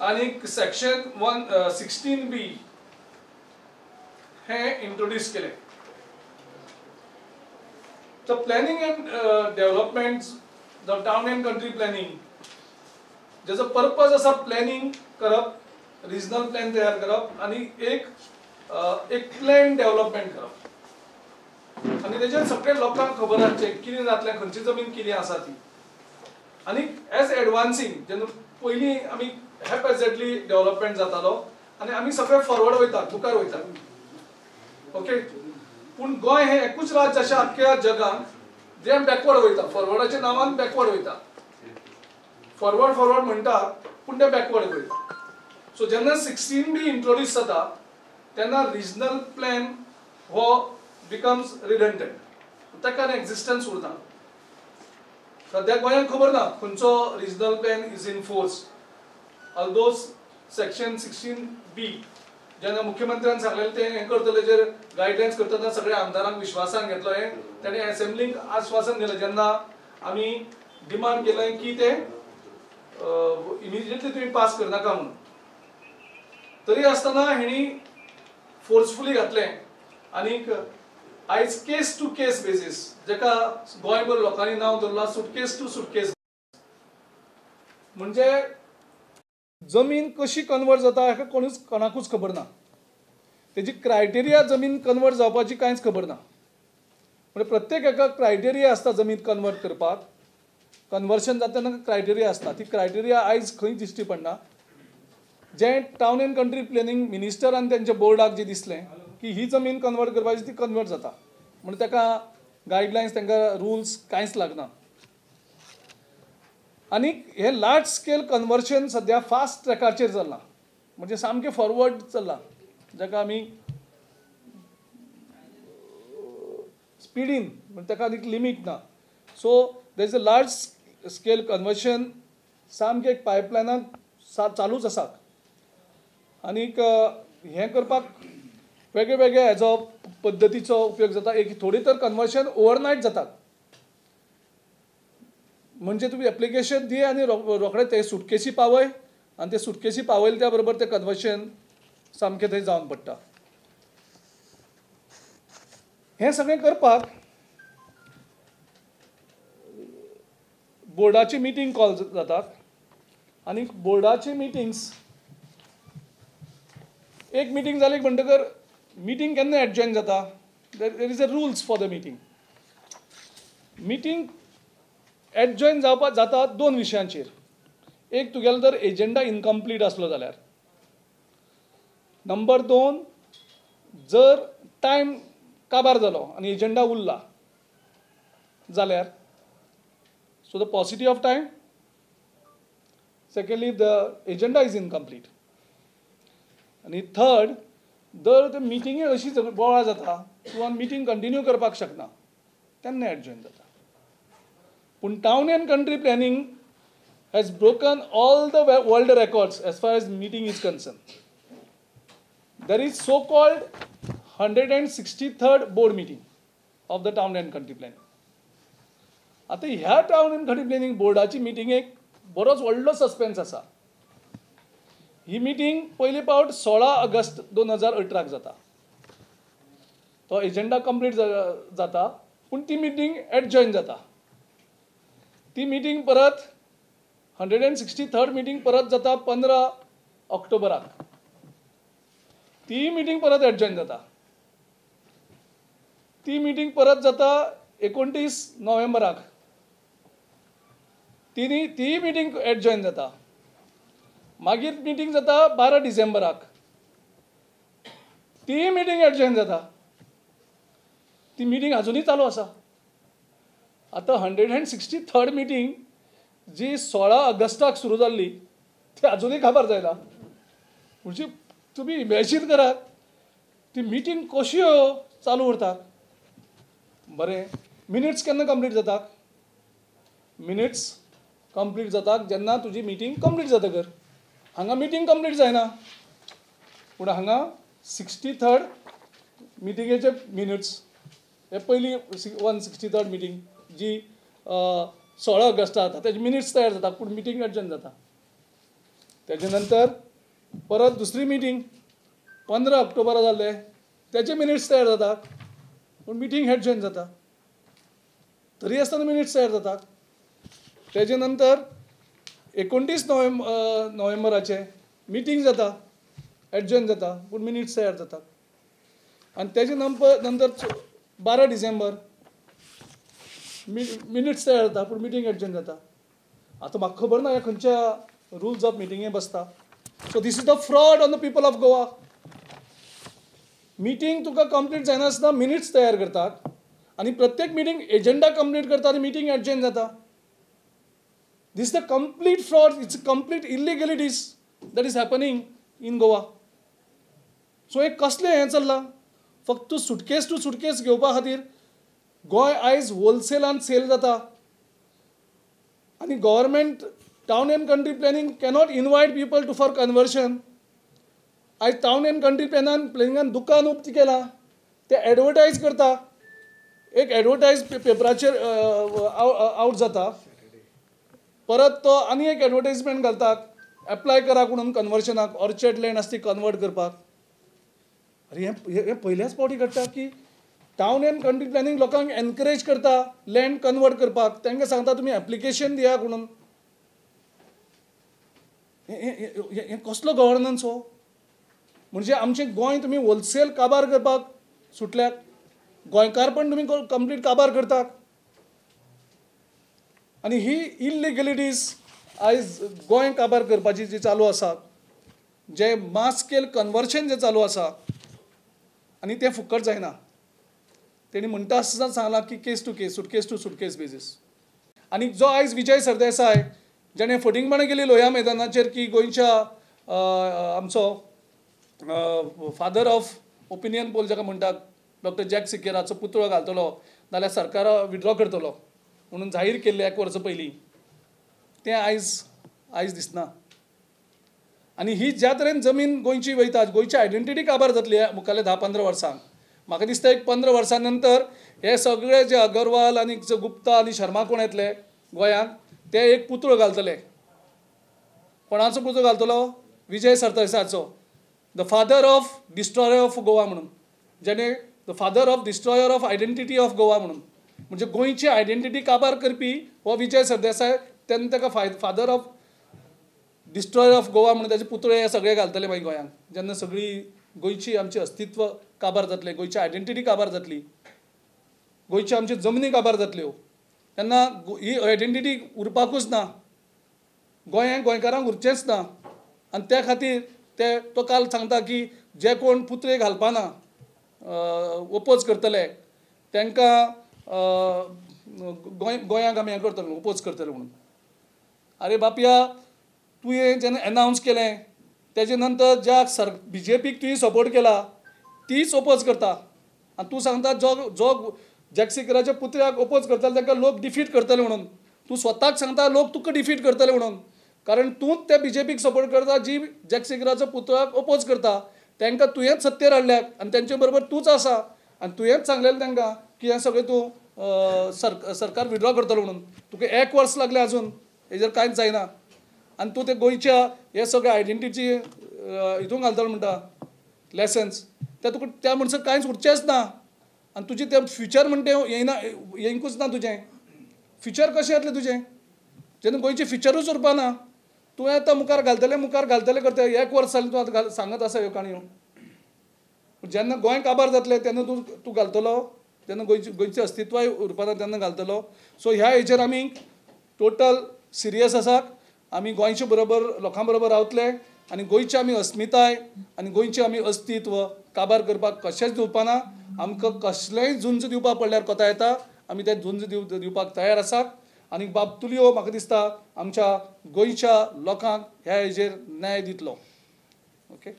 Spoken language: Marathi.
आणि सेक्शन 116B हे इंट्रोड्यूस केले. The planning and development, the town and country planning, ज्याचा पर्पज असा प्लॅनिंग करप, रिजनल प्लॅन तयार करप आणि एक प्लॅन डेव्हलपमेंट करप आणि त्याच्यात सगळ्या लोकांक खबर आसचे कितें जातलें, खंयची जमीन कितें आसा ती. आणि एज एडवान्सिंग जेन्ना पयलीं आमी हॅपेझेटली डेव्हलपमेंट जातालो आणि आमी सगळे फॉरवर्ड वयतात, मुखार वयतात. ओके, पूण गोंय हे एकूच राज्य अशें आख्ख्या जगांत जे बॅकवर्ड वयता, फॉरवर्डाच्या नांवान बॅकवर्ड वयता. फॉरवर्ड म्हणटात पूण ते बॅकवर्ड वयता. सो जेन्ना 16B इंट्रोड्यूस जाता तेन्ना रिजनल प्लॅन हो बिकम्स रिडंडंट, ताका एक्झिस्टन्स उरना. सद्या गोंयांक खबर ना खंयचो regional plan is in force. Although section 16B जेन्ना मुख्यमंत्र्यान सांगलेलें ते हें करतले, जे गायडलायन्स करतना सगळ्या आमदारांक विश्वासान घेतलो. हे ताणें असेंब्लीक आश्वासन दिलें जेन्ना आमी डिमांड केलें की ते इमिजिएटली तुम्ही पास करनाका म्हणून. तरी आसतना हेणी फोर्सफुली घातलें. आनीक आयज केस टू केस बेसीस, जेका गोंयभर लोकांनी नांव दवरलां सुटकेस टू सुटकेस, म्हणजे जमीन कशी कन्वर्ट जाता हेका कोणाकूच खबर ना. तेजी क्रायटेरिया जमीन कन्वर्ट जावपाची कांयच खबर ना. म्हणजे प्रत्येक एका क्रायटेरिया आसता जमीन कन्वर्ट करपाक. कन्वर्शन जाता तेन्ना क्रायटेरिया आसता. ती क्रायटेरिया आयज खंय दिश्टी पडना. जे town and country planning minister आनी तेंच्या बोर्डाक जे दिसलें की ही जमीन कन्वर्ट करपाची ती कन्वर्ट जाता, म्हणजे ताका गायडलायन्स, तांकां रुल्स कांयच लागना. आनी हे लार्ज स्केल कन्वर्शन सद्या फास्ट ट्रॅकाचेर चल्लां, म्हणजे सामकें फॉरवर्ड चल्लां, जाका आमी स्पिडीन, म्हणजे ताका आनीक लिमीट ना. So there is a large scale conversion सामकें एक पायपलायनाक चालूच आसा. आनीक हें करपाक वेगळे वेगळे हेजो पद्दतीचो उपयोग जाता. एक थोडी तर कन्वर्शन ओवरनायट जातात, म्हणजे तुम्ही एप्लिकेशन दी आनी रोखडे ते सुटकेसी पावय, आनी ते सुटकेसी पावयले त्या बरोबर ते कन्वर्शन सामकें थंय जावन पडटा. हें सगळें करपाक बोर्डाची मिटींग कॉल जातात. आनी बोर्डाची मिटिंग्स, एक मिटींग जाली म्हणटकर मिटींग केन्ना एडजॉयन जाता, there is a rules for the meeting. Meeting adjourn जाता दोन विशयांचेर. एक तुगेलो जर एजेंडा इनकम्प्लीट आसलो जाल्यार. नंबर 2, जर टायम काबार जालो आनी एजेंडा उरला जाल्यार, so the पॉसिटी of time. Secondly the agenda is incomplete. आनी थर्ड, जर ते मिटींगे अशी बोवाळ जाता किंवा मिटींग कंटिन्यू करपाक शकना तेन्ना एडजॉयन जाता. पूण town and country planning has broken all the world records as far as meeting is concern. There is so called 163rd board meeting of the town and country planning. आतां ह्या टावन एंड कंट्री प्लॅनिंग बोर्डाची मिटींगेक बरोच व्हडलो सस्पेन्स आसा. ही मिटींग पयली पावट 16 ऑगस्ट 2018 जाता. तो एजेंडा कंप्लीट जाता, पूण ती मिटींग एडजॉयन जाता. ती मिटींग परत 163rd मिटींग परत जाता 15 ऑक्टोबराक. ती मिटींग परत एडजॉयन जाता. ती मिटींग परत जाता 29 नोव्हेंबराक. ती मिटींग एडजॉयन जाता. मागीर मिटींग जाता 12 डिसेंबराक. ती मिटींग एडजॉयन जाता. ती मिटींग अजुनूय चालू आसा. आतां 163rd मिटींग जी 16 ऑगस्टाक सुरू जाल्ली ती अजुनूय काबार जायना. म्हणजे तुमी इमॅजीन करात ती मिटींग कश्यो चालू उरता. बरें, मिनिट्स केन्ना कंप्लीट जाता? मिनिट्स कंप्लीट जाता जेन्ना तुजी मिटींग कंप्लीट जातकर. हांगा मिटींग कंप्लीट जायना, पूण हांगा 63rd मिटींगेचे मिनिट्स, हे पयली 163rd मिटींग जी 16 ऑगस्टाक जाता तेजे मिनिट्स तयार जाता, पूण मिटींग एडजॉयन जाता. त्याच्या नंतर परत दुसरी मिटींग 15 ऑक्टोबरा जाल्ले त्याचे मिनिट्स तयार जातात पूण मिटींग एडजॉर्न जाता तरी आसतना मिनिट्स तयार जातात. त्याच्या नंतर 29 नोव्हेंबराचे मिटींग जाता एडजॉर्न जाता पूण मिनिट्स तयार जातात. आणि त्याच्या नंतर 12 डिसेंबर मिनिट्स तयार जाता पूण मिटींग एडजॉर्न जाता. आतां म्हाका खबर ना ह्या खंयच्या रुल्स ऑफ मिटींगे बसता. So this is the fraud on the people of Goa. Meeting तुका कंप्लीट जायनासतना मिनिट्स तयार करतात आणि प्रत्येक मिटींग एजेंडा कंप्लीट करता आणि मिटींग एडजॉर्न जाता. This the complete fraud. It's complete illegalities that is happening in Goa. So हे कसलें हें चल्लां. फक्त सुटकेस टू सुटकेस घेवपा खातीर गोंय आयज होलसेलान सेल जाता आणि government town and country planning cannot invite people to for conversion. आयज टावन एंड कंट्री प्लॅनिंगान दुकान उक्ती केला ते एडवर्टायज करता. एक एडवर्टायज पेपराचेर आवट जाता परत तो आनी एक एडवर्टायजमेंट घालतात एप्लाय करा म्हणून कन्वर्शनाक ऑर्चर्ड लँड आसा ती कन्वर्ट करपाक. अरे हे पयल्याच फावटी घडटा की टावन एंड कंट्री प्लॅनिंग लोकांक एनकरेज करता लँड कन्वर्ट करपाक. तांकां सांगता तुमी एप्लिकेशन दिया म्हणून. हे कसलो गव्हर्नन्स हो. म्हणजे आमचें गोंय तुमी होलसेल काबार करपाक सुटल्यात. गोंयकारपण तुमी कंप्लीट काबार करतात. आणि ही इलिगॅलिटीज आयज गोंय काबार करपाची जी चालू आसा जे मास स्केल कन्वर्शन जे चालू आसा आणि ते फुकट जायना. तेणी म्हणटा आसतना सांगलां की केस टू सुटकेस बेजीस. आणि जो आयज विजय सरदेसाय जेणें फटिंगपणां केली लोह्या मैदानाचेर की गोंयच्या आमचो फादर ऑफ ओपिनियन पोल जाका म्हणटात डॉक्टर जॅक सिकेराचो पुतळो घालतलो नाल्यार सरकार विड्रॉ करतलो म्हणून जाहीर केल्लें 1 वर्स पयलीं तें आयज दिसना. आणि ही ज्या तरेन जमीन गोंयची वयता गोंयची आयडेंटिटी काबार जातली मुखाल्ल्या 10-15 वर्सांक. म्हाका दिसता एक 15 वर्सां नंतर हे सगळे जे अगरवाल आनी गुप्ता आनी शर्मा कोण येतले गोंयांत ते एक पुतळो घालतले. कोणाचो पुतळो घालतलो. विजय सरदेसायाचो. The father of destroyer of Goa म्हणून. जेणे the father of destroyer of identity of Goa म्हणून. म्हणजे गोंयची आयडेंटिटी काबार करपी हो विजय सरदेसाय. तेन्ना ताका father of destroyer of Goa म्हणून ताचे पुतळे हे सगळे घालतले मागीर गोंयांत. जेन्ना सगळी गोंयची आमची अस्तित्व काबार जातलें गोंयची आयडेंटिटी काबार जातली गोंयची आमची जमनी काबार जातल्यो तेन्ना ही आयडेंटिटी उरपाकूच ना. गोंयकारांक उरचेंच ना. आनी त्या खातीर तो काल सांगता की जे कोण पुतळे घालपाना ओपोज करतले तांकां गोंयांक आमी हें करतले ओपोज करतले म्हणून. आरे बापया तुवें जेन्ना एनावन्स केलें तेजे नंतर ज्या BJPक तुवें सपोर्ट केला तीच ओपोज करता. आनी तूं सांगता जो जॅक सिकेराच्या पुतळ्याक ओपोज करतले तांकां लोक डिफीट करतले म्हणून. तूं स्वताक सांगता लोक तुका डिफीट करतले म्हणून. कारण तूंच त्या BJPक सपोर्ट करता जी जॅक सिकेराच्या पुतळ्याक ओपोज करता. तांकां तुवेंच सत्तेर हाडल्यात आनी तांचे बरोबर तूंच आसा. आनी तुवेंच सांगलेलें तांकां की हें सगळें तूं सरकार विड्रॉ करतलो म्हणून. तुका 1 वर्स लागलें आजून हेजेर कांयच जायना. आनी तूं ते गोंयच्या हे सगळे आयडेंटिटी हितून घालतलो म्हणटा लेसन्स ते तुका त्या म्हणसर कांयच उरचेंच ना. आनी तुजें तें फ्युचर म्हणटा येयना येयकूच ना. तुजें फ्युचर कशें येतलें तुजें जेन्ना गोंयचें फ्युचरूच उरपाना. तुवें आतां मुखार घालतलें करता 1 वर्स जालें तूं आतां सांगत आसा ह्यो काणयो. जेन्ना गोंय काबार जातलें तेन्ना तूं घालतलो तेन्ना गोंयचें अस्तित्वय उरपाना तेन्ना घालतलो. सो ह्या हेजेर आमी टोटल सिरियस आसात. आमी गोंयचे बरोबर लोकां बरोबर रावतले आनी गोंयची आमी अस्मिताय आनी गोंयचें आमी अस्तित्व काबार करपाक कशेंच दिवपाना. आमकां कसलेंय झुंज दिवपाक पडल्यार कोता येता आमी तें झुंज दिवपाक तयार आसात. आनी बाब तुलियो म्हाका दिसता आमच्या गोंयच्या लोकांक ह्या हेजेर न्याय दितलो. ओके.